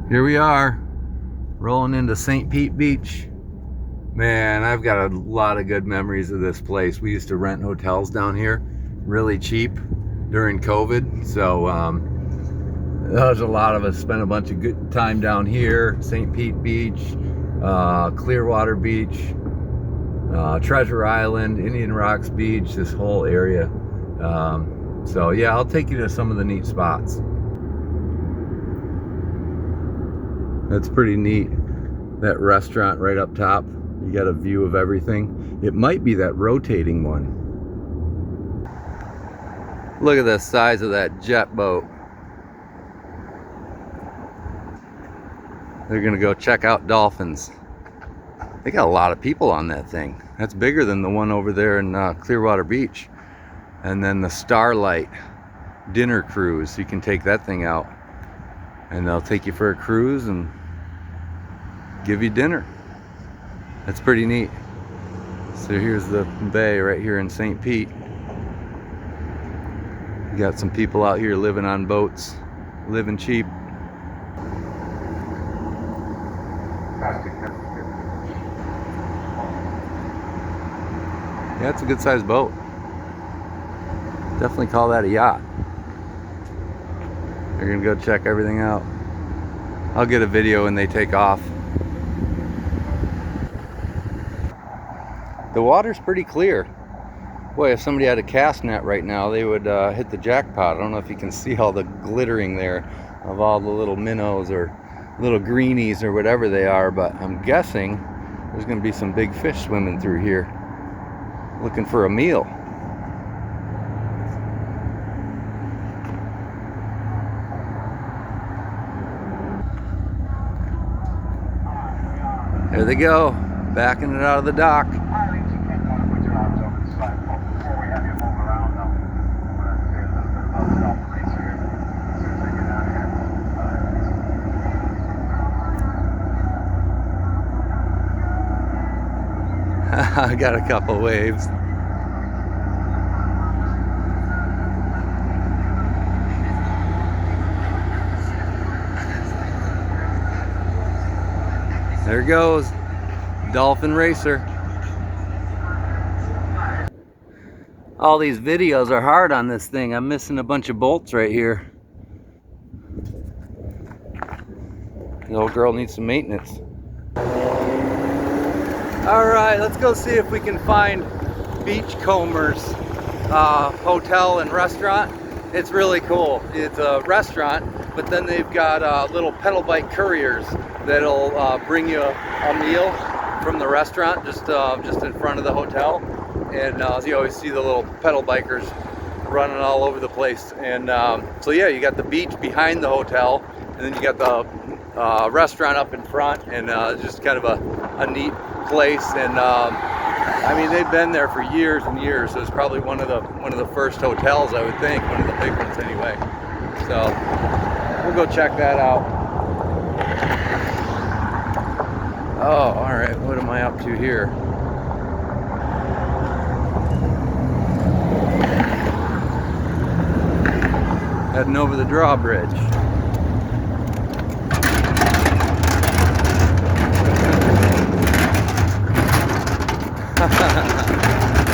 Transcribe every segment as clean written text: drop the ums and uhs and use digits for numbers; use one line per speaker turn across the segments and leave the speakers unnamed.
Here we are, rolling into St. Pete Beach. Man, I've got a lot of good memories of this place. We used to rent hotels down here really cheap during COVID. So there's a lot of us spent a bunch of good time down here. St. Pete Beach, Clearwater Beach, Treasure Island, Indian Rocks Beach, this whole area. So yeah, I'll take you to some of the neat spots. That's pretty neat. That restaurant right up top, you got a view of everything. It might be that rotating one. Look at the size of that jet boat. They're gonna go check out dolphins. They got a lot of people on that thing. That's bigger than the one over there in Clearwater Beach. And then the Starlight dinner cruise, you can take that thing out and they'll take you for a cruise and give you dinner. That's pretty neat. So here's the bay right here in St. Pete. You got some people out here living on boats, living cheap. Yeah, it's a good sized boat. Definitely call that a yacht. They're gonna go check everything out. I'll get a video when they take off. The water's pretty clear. Boy, if somebody had a cast net right now, they would hit the jackpot. I don't know if you can see all the glittering there of all the little minnows or little greenies or whatever they are, but I'm guessing there's gonna be some big fish swimming through here looking for a meal. There they go, backing it out of the dock. I got a couple waves. There it goes, Dolphin Racer. All these videos are hard on this thing. I'm missing a bunch of bolts right here. The old girl needs some maintenance. All right, let's go see if we can find Beachcomber's hotel and restaurant. It's really cool. It's a restaurant, but then they've got little pedal bike couriers that'll bring you a meal from the restaurant just in front of the hotel. And you always see the little pedal bikers running all over the place. And so yeah, you got the beach behind the hotel, and then you got the restaurant up in front, and just kind of a neat place. And I mean, they've been there for years and years, so it's probably one of the first hotels, I would think, one of the big ones anyway. So we'll go check that out. Oh, all right, what am I up to here? Heading over the drawbridge.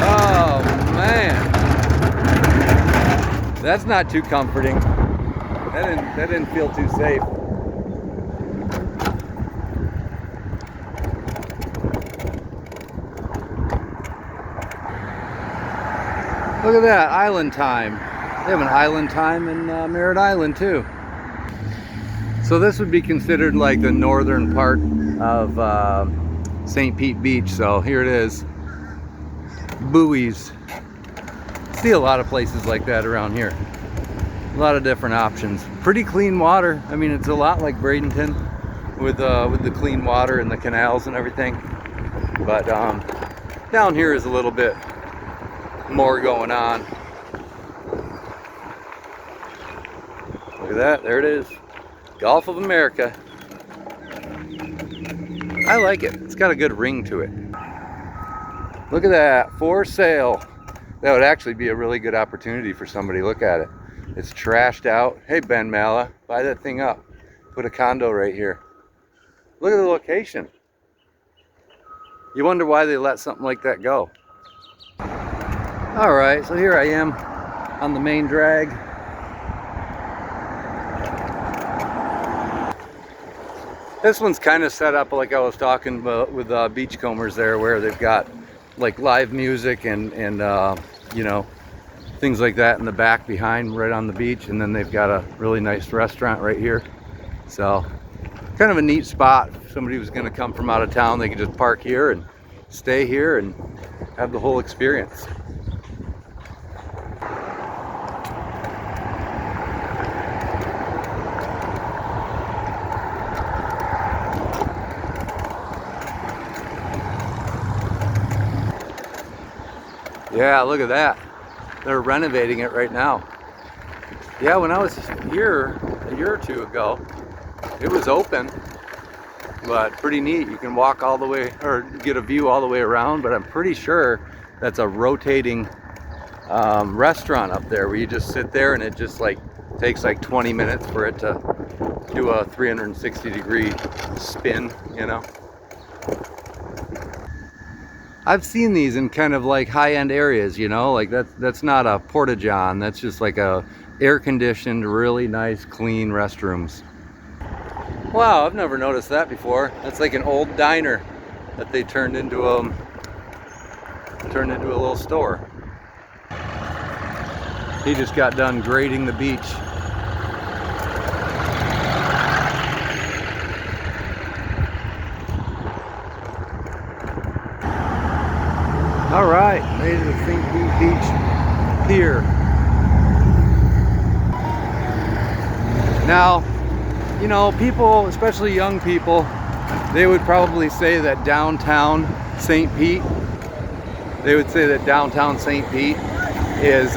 Oh man, that's not too comforting. That didn't feel too safe. Look at that, island time. They have an island time in Merritt Island too. So this would be considered like the northern part of St. Pete Beach. So here it is. Buoys. See a lot of places like that around here. A lot of different options. Pretty clean water. I mean, it's a lot like Bradenton with the clean water and the canals and everything. But down here is a little bit more going on. Look at that, there it is. Gulf of America. I like it. It's got a good ring to it. Look at that, for sale. That would actually be a really good opportunity for somebody. Look at it. It's trashed out. Hey, Ben Mala, buy that thing up. put a condo right here. Look at the location. You wonder why they let something like that go. All right, so here I am on the main drag. This one's kind of set up like I was talking about with Beachcombers there, where they've got like live music and you know, things like that in the back behind right on the beach, and then they've got a really nice restaurant right here. So kind of a neat spot. If somebody was going to come from out of town, they could just park here and stay here and have the whole experience. Yeah, look at that. They're renovating it right now. Yeah, when I was here a year or two ago, it was open, but pretty neat. You can walk all the way, or get a view all the way around, but I'm pretty sure that's a rotating restaurant up there where you just sit there and it just like takes like 20 minutes for it to do a 360-degree spin, you know. I've seen these in kind of like high-end areas, you know, like that's not a porta-john, that's just like a air-conditioned, really nice, clean restrooms. Wow, I've never noticed that before. That's like an old diner that they turned into a little store. He just got done grading the beach. All right, made it to St. Pete Beach Pier. Now, you know, people, especially young people, they would probably say that downtown St. Pete, is,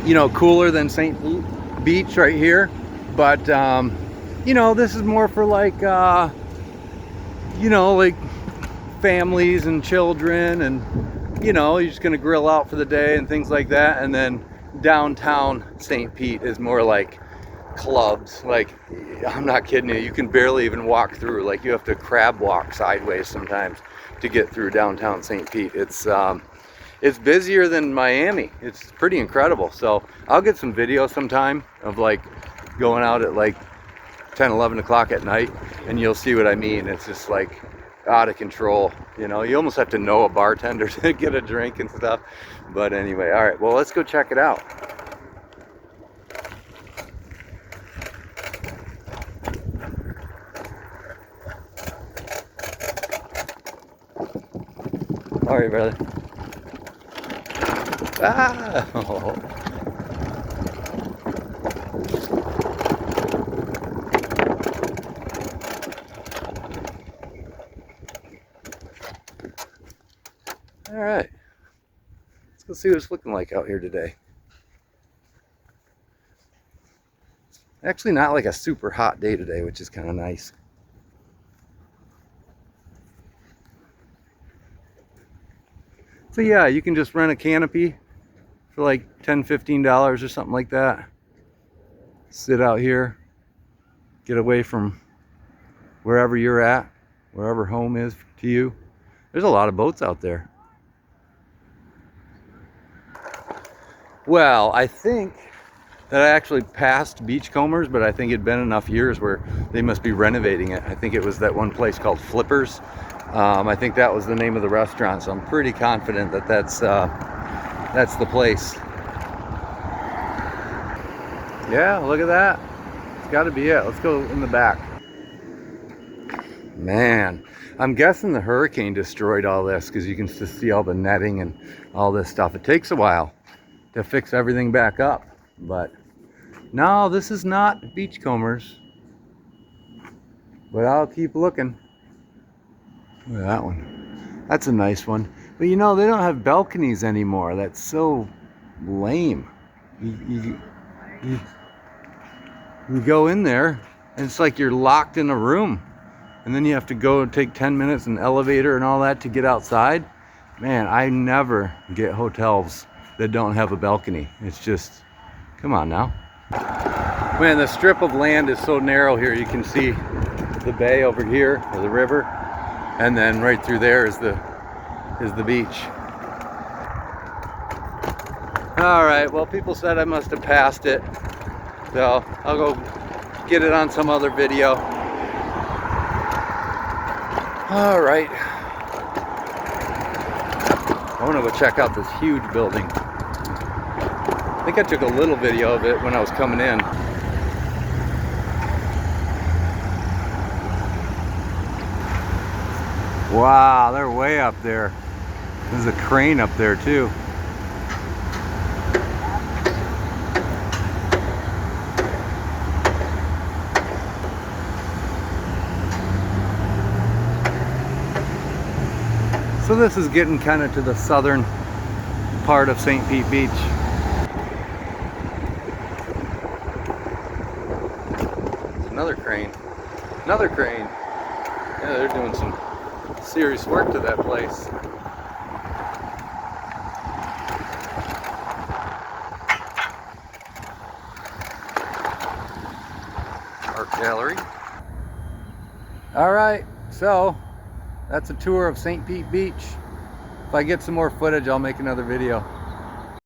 you know, cooler than St. Pete Beach right here. But, you know, this is more for like, you know, like families and children, and you know, you're just gonna grill out for the day and things like that. And then downtown St. Pete is more like clubs. Like, I'm not kidding you, you can barely even walk through. Like, you have to crab walk sideways sometimes to get through downtown St. Pete. It's busier than Miami. It's pretty incredible. So I'll get some video sometime of like going out at like 10-11 o'clock at night, and you'll see what I mean. It's just like out of control, you know. You almost have to know a bartender to get a drink and stuff. But anyway, all right, well, let's go check it out. All right, brother. Ah! All right, let's go see what it's looking like out here today. Actually, not like a super hot day today, which is kind of nice. So yeah, you can just rent a canopy for like $10-15 or something like that. Sit out here, get away from wherever you're at, wherever home is to you. There's a lot of boats out there. Well, I think that I actually passed Beachcombers, but I think it'd been enough years where they must be renovating it. I think it was that one place called Flippers. I think that was the name of the restaurant, so I'm pretty confident that that's the place. Yeah, look at that. It's got to be it. Let's go in the back. Man, I'm guessing the hurricane destroyed all this, because you can just see all the netting and all this stuff. It takes a while to fix everything back up, but no, this is not Beachcombers, but I'll keep looking. Look at that one. That's a nice one. But you know, they don't have balconies anymore. That's so lame. You go in there and it's like you're locked in a room, and then you have to go and take 10 minutes in an elevator and all that to get outside. Man, I never get hotels that don't have a balcony. It's just Come on now. Man, the strip of land is so narrow here. You can see the bay over here, or the river, and then right through there is the beach. All right, well, people said I must have passed it, so I'll go get it on some other video. All right. I want to go check out this huge building. I think I took a little video of it when I was coming in. Wow, they're way up there. There's a crane up there too. So this is getting kind of to the southern part of St. Pete Beach. Another crane. Another crane. Yeah, they're doing some serious work to that place. Art gallery. All right, so that's a tour of St. Pete Beach. If I get some more footage, I'll make another video.